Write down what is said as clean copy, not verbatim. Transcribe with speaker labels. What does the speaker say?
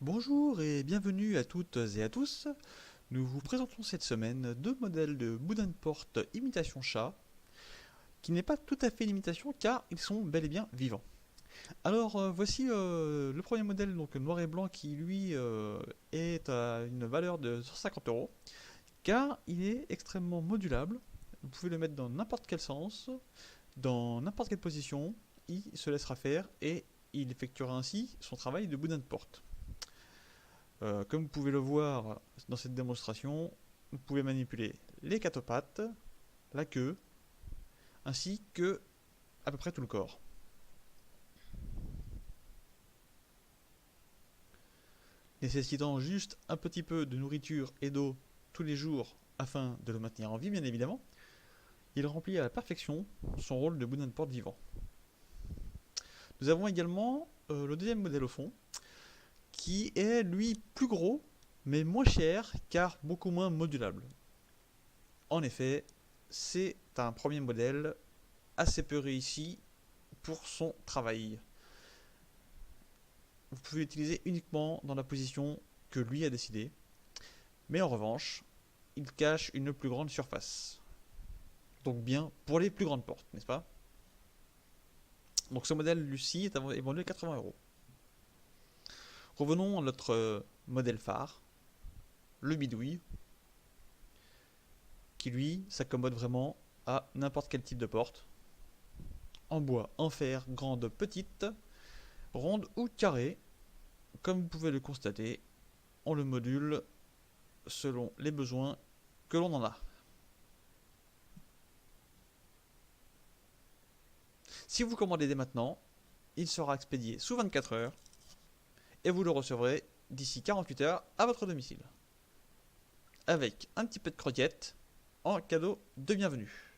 Speaker 1: Bonjour et bienvenue à toutes et à tous. Nous vous présentons cette semaine deux modèles de boudin de porte imitation chat, qui n'est pas tout à fait une imitation car ils sont bel et bien vivants. Alors voici le premier modèle donc noir et blanc qui lui est à une valeur de 150 euros car il est extrêmement modulable. Vous pouvez le mettre dans n'importe quel sens, dans n'importe quelle position, il se laissera faire et il effectuera ainsi son travail de boudin de porte. Comme vous pouvez le voir dans cette démonstration, vous pouvez manipuler les quatre pattes, la queue, ainsi que à peu près tout le corps. Nécessitant juste un petit peu de nourriture et d'eau tous les jours afin de le maintenir en vie, bien évidemment, il remplit à la perfection son rôle de boudin de porte vivant. Nous avons également le deuxième modèle au fond, qui est lui plus gros, mais moins cher car beaucoup moins modulable. En effet, c'est un premier modèle assez peu réussi pour son travail. Vous pouvez l'utiliser uniquement dans la position que lui a décidé, mais en revanche, il cache une plus grande surface. Donc bien pour les plus grandes portes, n'est-ce pas? Donc ce modèle Lucie est vendu à 80 euros. Revenons à notre modèle phare, le bidouille, qui lui s'accommode vraiment à n'importe quel type de porte, en bois, en fer, grande, petite, ronde ou carrée. Comme vous pouvez le constater, on le module selon les besoins que l'on en a. Si vous commandez dès maintenant, il sera expédié sous 24 heures et vous le recevrez d'ici 48 heures à votre domicile. Avec un petit peu de croquettes en cadeau de bienvenue.